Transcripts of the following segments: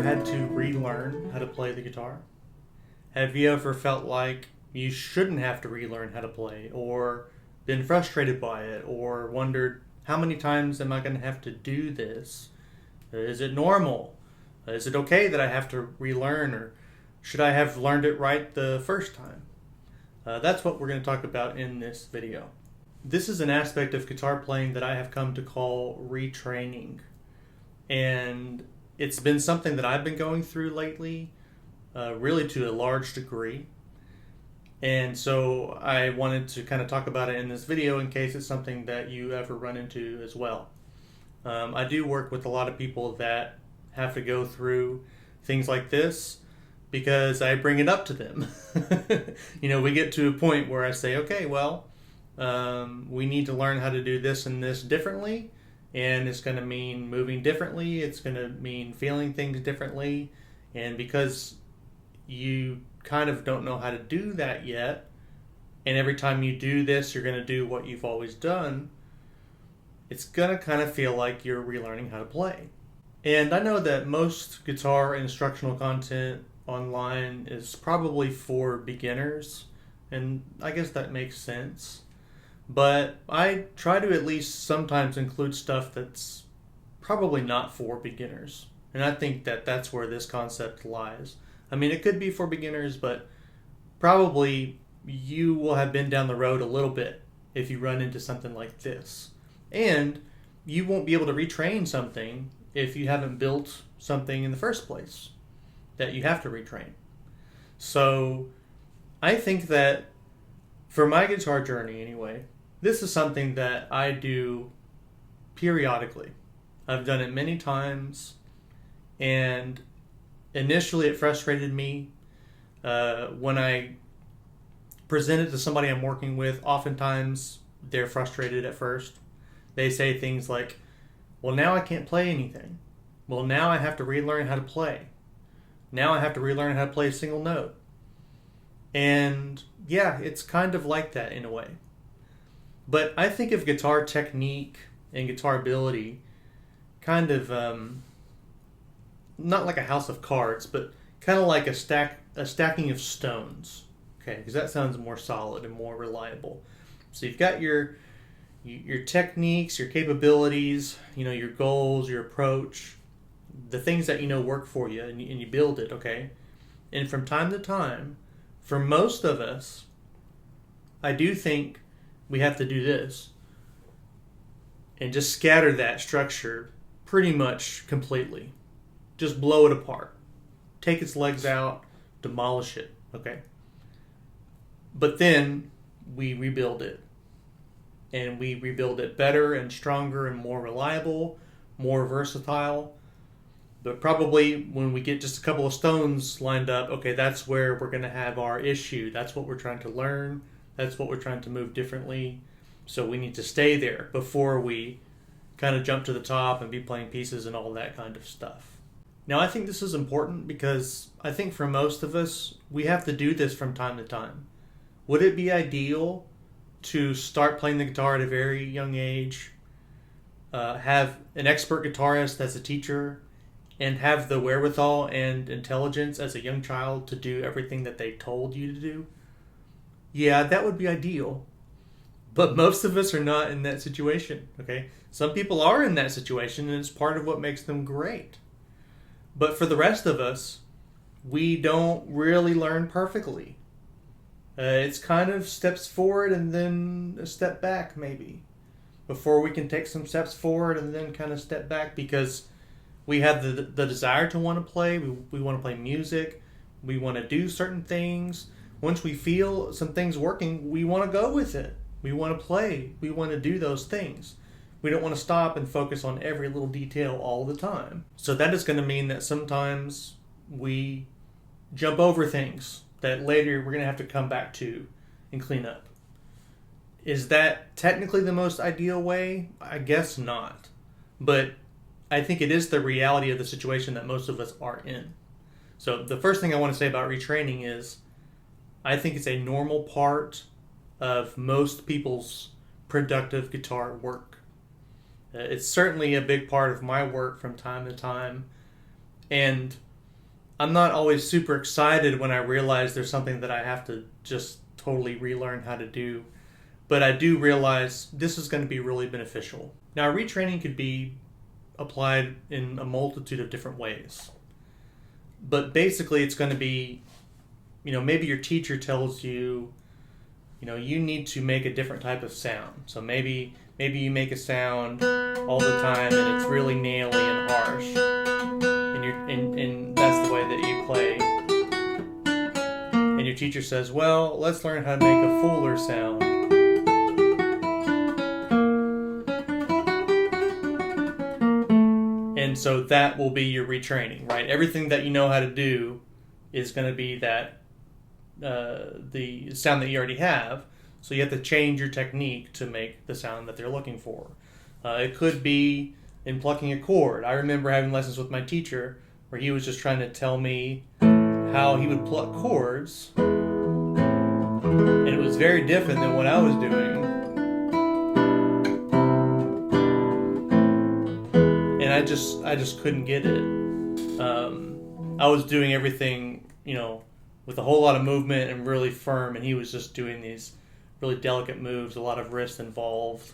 had to relearn how to play the guitar? Have you ever felt like you shouldn't have to relearn how to play, or been frustrated by it, or wondered, how many times am I going to have to do this? Is it normal? Is it okay that I have to relearn, or should I have learned it right the first time? That's what we're going to talk about in this video. This is an aspect of guitar playing that I have come to call retraining. And it's been something that I've been going through lately, really to a large degree. And so I wanted to kind of talk about it in this video in case it's something that you ever run into as well. I do work with a lot of people that have to go through things like this because I bring it up to them. We get to a point where I say, okay, well, we need to learn how to do this and this differently. And it's going to mean moving differently. It's going to mean feeling things differently. And because you kind of don't know how to do that yet, and every time you do this, you're going to do what you've always done, it's going to kind of feel like you're relearning how to play. And I know that most guitar instructional content online is probably for beginners, and I guess that makes sense. But I try to at least sometimes include stuff that's probably not for beginners. And I think that that's where this concept lies. I mean, it could be for beginners, but probably you will have been down the road a little bit if you run into something like this. And you won't be able to retrain something if you haven't built something in the first place that you have to retrain. So I think that for my guitar journey anyway, this is something that I do periodically. I've done it many times, and initially it frustrated me. When I present it to somebody I'm working with, oftentimes they're frustrated at first. They say things like, well, now I can't play anything. Well, now I have to relearn how to play. Now I have to relearn how to play a single note. And yeah, it's kind of like that in a way. But I think of guitar technique and guitar ability kind of not like a house of cards, but kind of like a stacking of stones. Okay, because that sounds more solid and more reliable. So you've got your techniques, your capabilities, your goals, your approach, the things that work for you, and you build it. Okay, and from time to time, for most of us, I do think we have to do this and just scatter that structure pretty much completely. Just blow it apart. Take its legs out, demolish it, okay? But then we rebuild it. And we rebuild it better and stronger and more reliable, more versatile. But probably when we get just a couple of stones lined up, okay, that's where we're going to have our issue. That's what we're trying to learn. That's what we're trying to move differently. So we need to stay there before we kind of jump to the top and be playing pieces and all that kind of stuff. Now, I think this is important because I think for most of us, we have to do this from time to time. Would it be ideal to start playing the guitar at a very young age, have an expert guitarist as a teacher, and have the wherewithal and intelligence as a young child to do everything that they told you to do? Yeah, that would be ideal. But most of us are not in that situation, okay? Some people are in that situation, and it's part of what makes them great. But for the rest of us, we don't really learn perfectly. It's kind of steps forward and then a step back, maybe, before we can take some steps forward and then kind of step back, because we have the desire to want to play. We want to play music. We want to do certain things. Once we feel some things working, we want to go with it. We want to play. We want to do those things. We don't want to stop and focus on every little detail all the time. So that is going to mean that sometimes we jump over things that later we're going to have to come back to and clean up. Is that technically the most ideal way? I guess not. But I think it is the reality of the situation that most of us are in. So the first thing I want to say about retraining is I think it's a normal part of most people's productive guitar work. It's certainly a big part of my work from time to time. And I'm not always super excited when I realize there's something that I have to just totally relearn how to do. But I do realize this is going to be really beneficial. Now, retraining could be applied in a multitude of different ways. But basically, it's going to be, maybe your teacher tells you, you need to make a different type of sound. So maybe you make a sound all the time and it's really naily and harsh. And that's the way that you play. And your teacher says, well, let's learn how to make a fuller sound. And so that will be your retraining, right? Everything that you know how to do is going to be that the sound that you already have. So you have to change your technique to make the sound that they're looking for. It could be in plucking a chord. I remember having lessons with my teacher where he was just trying to tell me how he would pluck chords, and it was very different than what I was doing. And I just couldn't get it. I was doing everything, with a whole lot of movement and really firm, and he was just doing these really delicate moves, a lot of wrist involved.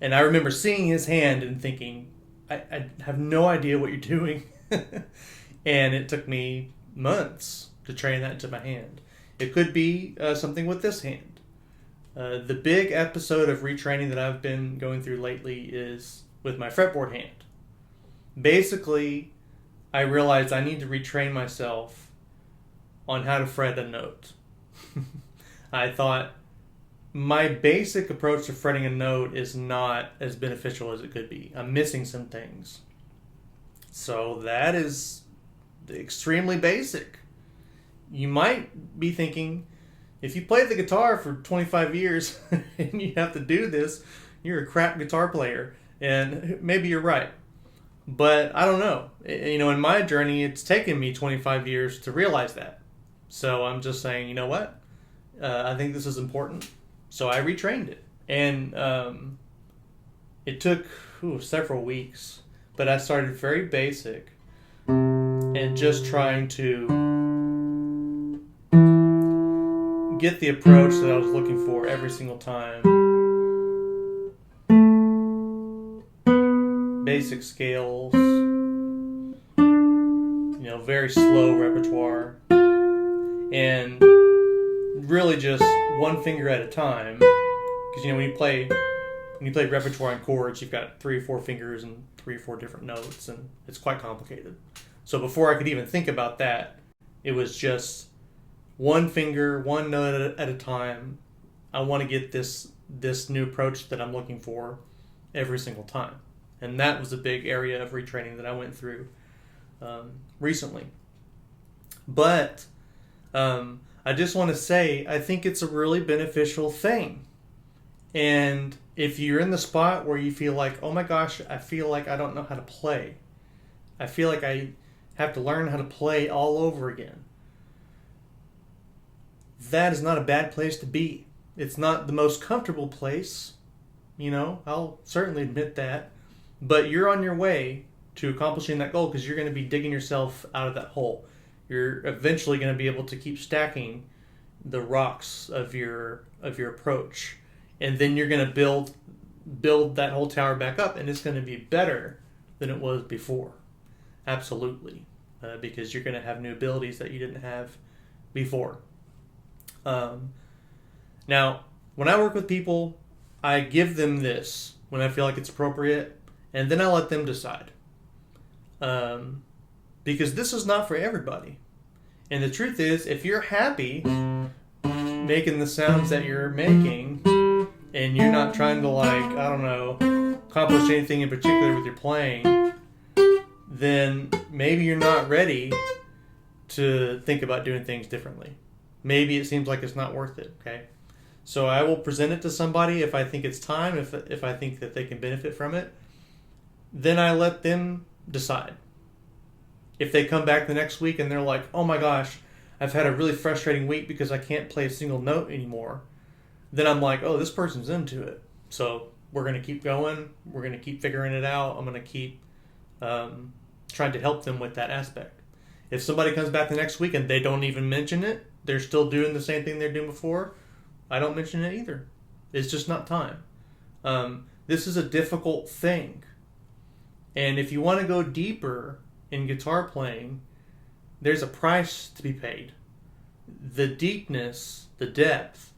And I remember seeing his hand and thinking, I have no idea what you're doing. And it took me months to train that into my hand. It could be something with this hand. The big episode of retraining that I've been going through lately is with my fretboard hand. Basically, I realized I need to retrain myself on how to fret a note. I thought my basic approach to fretting a note is not as beneficial as it could be. I'm missing some things. So that is extremely basic. You might be thinking, if you played the guitar for 25 years and you have to do this, you're a crap guitar player. And maybe you're right. But I don't know. In my journey, it's taken me 25 years to realize that. So I'm just saying, you know what? I think this is important. So I retrained it. And it took several weeks. But I started very basic and just trying to get the approach that I was looking for every single time. Basic scales, very slow repertoire, and really just one finger at a time. Because when you play repertoire and chords, you've got 3 or 4 fingers and 3 or 4 different notes, and it's quite complicated. So before I could even think about that, it was just one finger, one note at a time. I want to get this new approach that I'm looking for every single time. And that was a big area of retraining that I went through recently. But I just want to say, I think it's a really beneficial thing. And if you're in the spot where you feel like, oh my gosh, I feel like I don't know how to play. I feel like I have to learn how to play all over again. That is not a bad place to be. It's not the most comfortable place. I'll certainly admit that. But you're on your way to accomplishing that goal because you're going to be digging yourself out of that hole. You're eventually going to be able to keep stacking the rocks of your approach. And then you're going to build that whole tower back up, and it's going to be better than it was before. Absolutely. Because you're going to have new abilities that you didn't have before. Now, when I work with people, I give them this when I feel like it's appropriate, and then I let them decide. Because this is not for everybody. And the truth is, if you're happy making the sounds that you're making, and you're not trying to, accomplish anything in particular with your playing, then maybe you're not ready to think about doing things differently. Maybe it seems like it's not worth it, okay? So I will present it to somebody if I think it's time, if I think that they can benefit from it. Then I let them decide. If they come back the next week and they're like, oh my gosh, I've had a really frustrating week because I can't play a single note anymore, then I'm like, oh, this person's into it. So we're going to keep going. We're going to keep figuring it out. I'm going to keep trying to help them with that aspect. If somebody comes back the next week and they don't even mention it, they're still doing the same thing they're doing before, I don't mention it either. It's just not time. This is a difficult thing. And if you want to go deeper in guitar playing, there's a price to be paid. The deepness, the depth,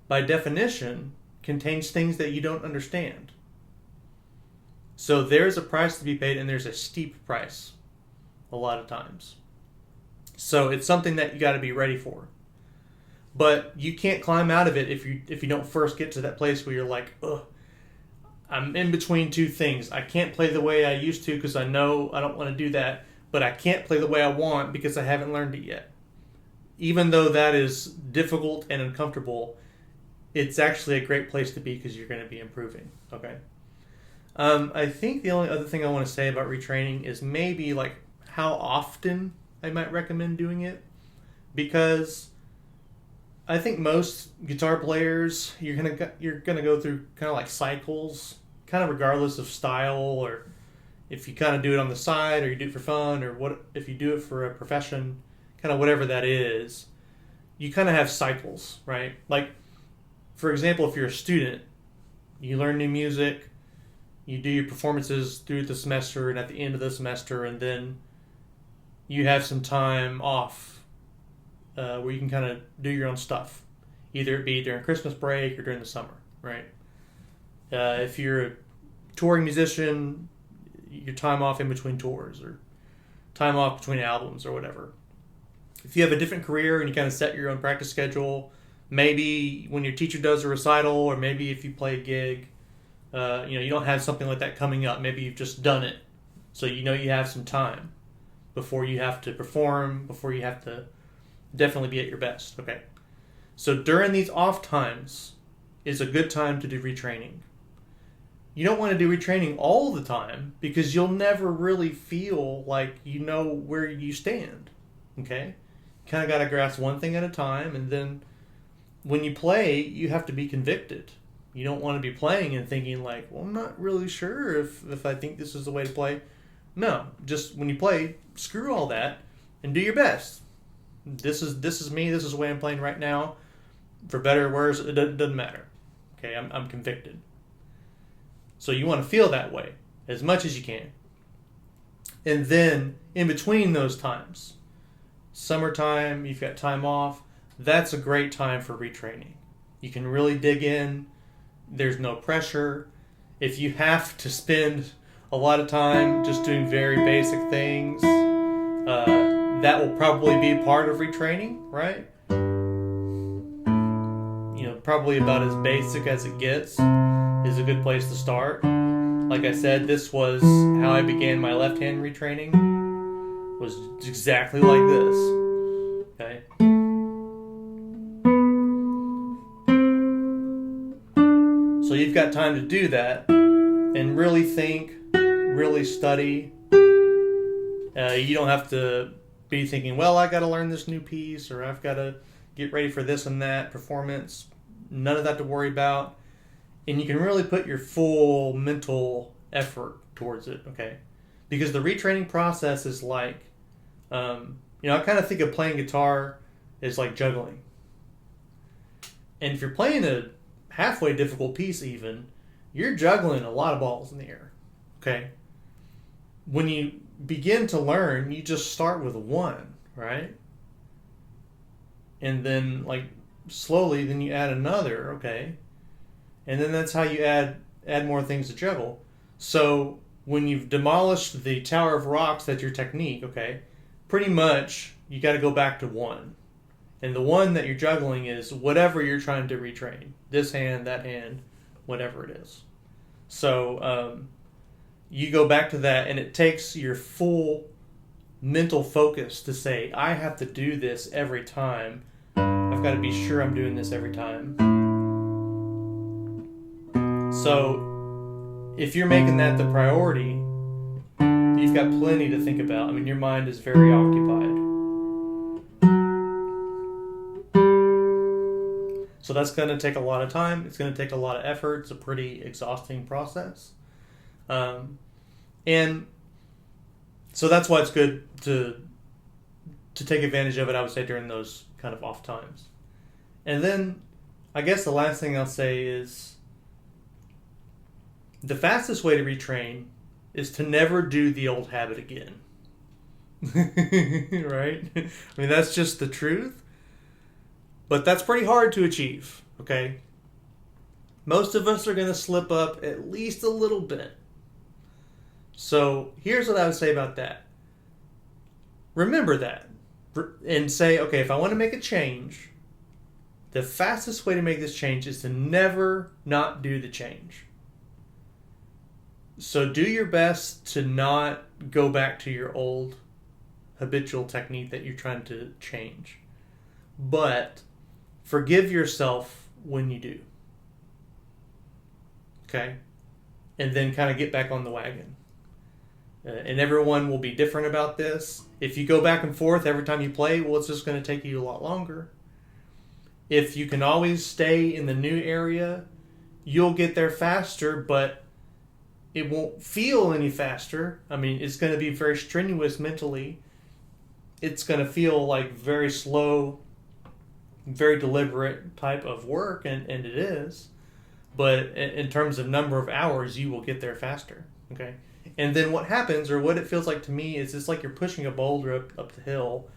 by definition, contains things that you don't understand. So there's a price to be paid, and there's a steep price a lot of times. So it's something that you got to be ready for. But you can't climb out of it if you don't first get to that place where you're like, ugh, I'm in between two things. I can't play the way I used to because I know I don't want to do that, but I can't play the way I want because I haven't learned it yet. Even though that is difficult and uncomfortable, it's actually a great place to be because you're going to be improving. Okay. I think the only other thing I want to say about retraining is maybe like how often I might recommend doing it, because I think most guitar players, you're gonna go through kind of like cycles, kind of regardless of style, or if you kind of do it on the side, or you do it for fun, or what if you do it for a profession, kind of whatever that is. You kind of have cycles, right? Like, for example, if you're a student, you learn new music, you do your performances through the semester and at the end of the semester, and then you have some time off where you can kind of do your own stuff, either it be during Christmas break or during the summer, right? If you're a touring musician, your time off in between tours, or time off between albums, or whatever. If you have a different career and you kind of set your own practice schedule, maybe when your teacher does a recital, or maybe if you play a gig, you don't have something like that coming up. Maybe you've just done it, so you know you have some time before you have to perform, before you have to definitely be at your best. Okay, so during these off times is a good time to do retraining. You don't want to do retraining all the time because you'll never really feel like you know where you stand. Okay, you kind of got to grasp one thing at a time, and then when you play, you have to be convicted. You don't want to be playing and thinking like, well, I'm not really sure if I think this is the way to play. No, just when you play, screw all that and do your best. This is me. This is the way I'm playing right now. For better or worse, it doesn't matter. Okay, I'm convicted. So you want to feel that way as much as you can. And then in between those times, summertime, you've got time off, that's a great time for retraining. You can really dig in. There's no pressure. If you have to spend a lot of time just doing very basic things, that will probably be part of retraining, right? Probably about as basic as it gets is a good place to start. Like I said, this was how I began my left hand retraining. Was exactly like this. Okay. So you've got time to do that and really think, really study. You don't have to be thinking, well, I got to learn this new piece, or I've got to get ready for this and that performance. None of that to worry about. And you can really put your full mental effort towards it, okay? Because the retraining process is like, I kind of think of playing guitar as like juggling. And if you're playing a halfway difficult piece even, you're juggling a lot of balls in the air, okay? When you begin to learn, you just start with one, right? And then like slowly then you add another, okay? And then that's how you add more things to juggle. So when you've demolished the Tower of Rocks, that's your technique, okay? Pretty much you got to go back to one. And the one that you're juggling is whatever you're trying to retrain. This hand, that hand, whatever it is. So you go back to that, and it takes your full mental focus to say, I have to do this every time. I've got to be sure I'm doing this every time. So if you're making that the priority, you've got plenty to think about. I mean, your mind is very occupied. So that's going to take a lot of time. It's going to take a lot of effort. It's a pretty exhausting process. And so that's why it's good to to take advantage of it, I would say, during those kind of off times. And then I guess the last thing I'll say is the fastest way to retrain is to never do the old habit again. Right? I mean, that's just the truth. But that's pretty hard to achieve, okay? Most of us are going to slip up at least a little bit. So here's what I would say about that. Remember that. And say, okay, if I want to make a change, the fastest way to make this change is to never not do the change. So do your best to not go back to your old habitual technique that you're trying to change. But forgive yourself when you do. Okay? And then kind of get back on the wagon. And everyone will be different about this. If you go back and forth every time you play, well, it's just going to take you a lot longer. If you can always stay in the new area, you'll get there faster, but it won't feel any faster. I mean, it's going to be very strenuous mentally. It's going to feel like very slow, very deliberate type of work, and it is. But in terms of number of hours, you will get there faster. Okay? And then what happens, or what it feels like to me, is it's like you're pushing a boulder up the hill,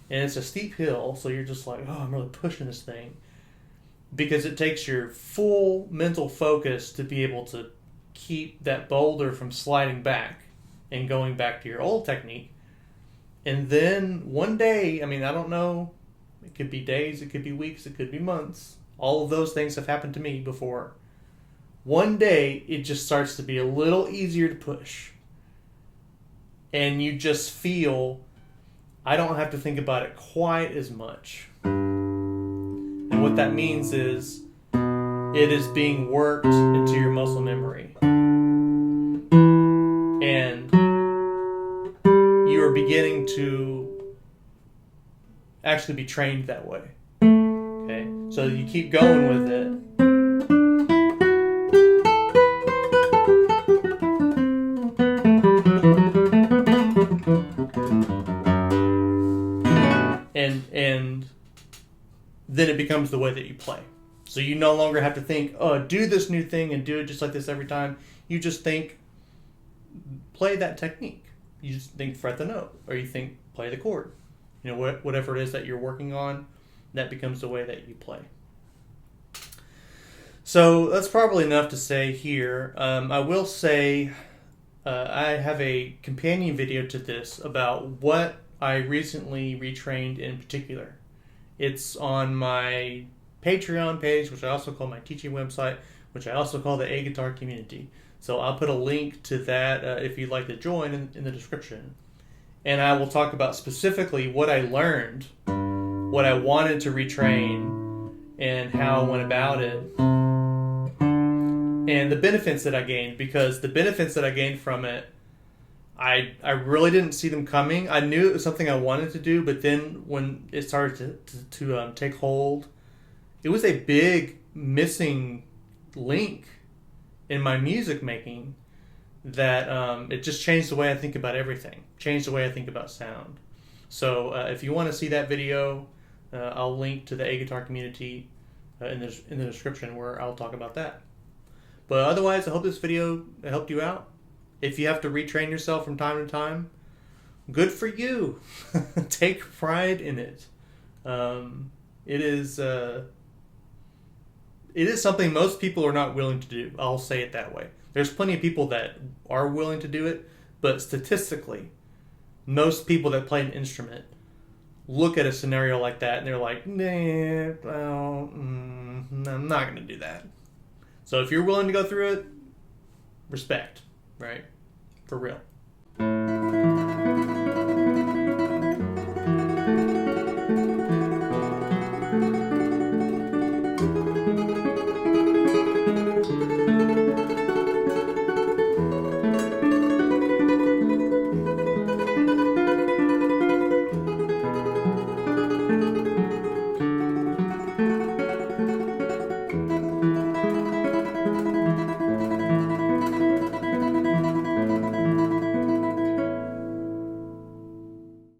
and it's a steep hill, so you're just like, oh, I'm really pushing this thing. Because it takes your full mental focus to be able to keep that boulder from sliding back and going back to your old technique. And then one day, I mean, I don't know, it could be days, it could be weeks, it could be months. All of those things have happened to me before. One day, it just starts to be a little easier to push. And you just feel, I don't have to think about it quite as much. And what that means is, it is being worked into your muscle memory. And you are beginning to actually be trained that way. Okay? So you keep going with it. And then it becomes the way that you play. So you no longer have to think, oh, do this new thing and do it just like this every time. You just think, play that technique. You just think, fret the note. Or you think, play the chord. You know, whatever it is that you're working on, that becomes the way that you play. So that's probably enough to say here. I will say I have a companion video to this about what I recently retrained in particular. It's on my Patreon page, which I also call my teaching website, which I also call the A Guitar Community. So I'll put a link to that if you'd like to join in the description. And I will talk about specifically what I learned, what I wanted to retrain, and how I went about it, and the benefits that I gained. Because the benefits that I gained from it, I really didn't see them coming. I knew it was something I wanted to do, but then when it started to take hold, it was a big missing link in my music making that it just changed the way I think about everything, changed the way I think about sound. So if you want to see that video, I'll link to the A Guitar Community in the description where I'll talk about that. But otherwise, I hope this video helped you out. If you have to retrain yourself from time to time, good for you. Take pride in it. It is something most people are not willing to do. I'll say it that way. There's plenty of people that are willing to do it, but statistically, most people that play an instrument look at a scenario like that and they're like, nah, well, I'm not going to do that. So if you're willing to go through it, respect, right? For real.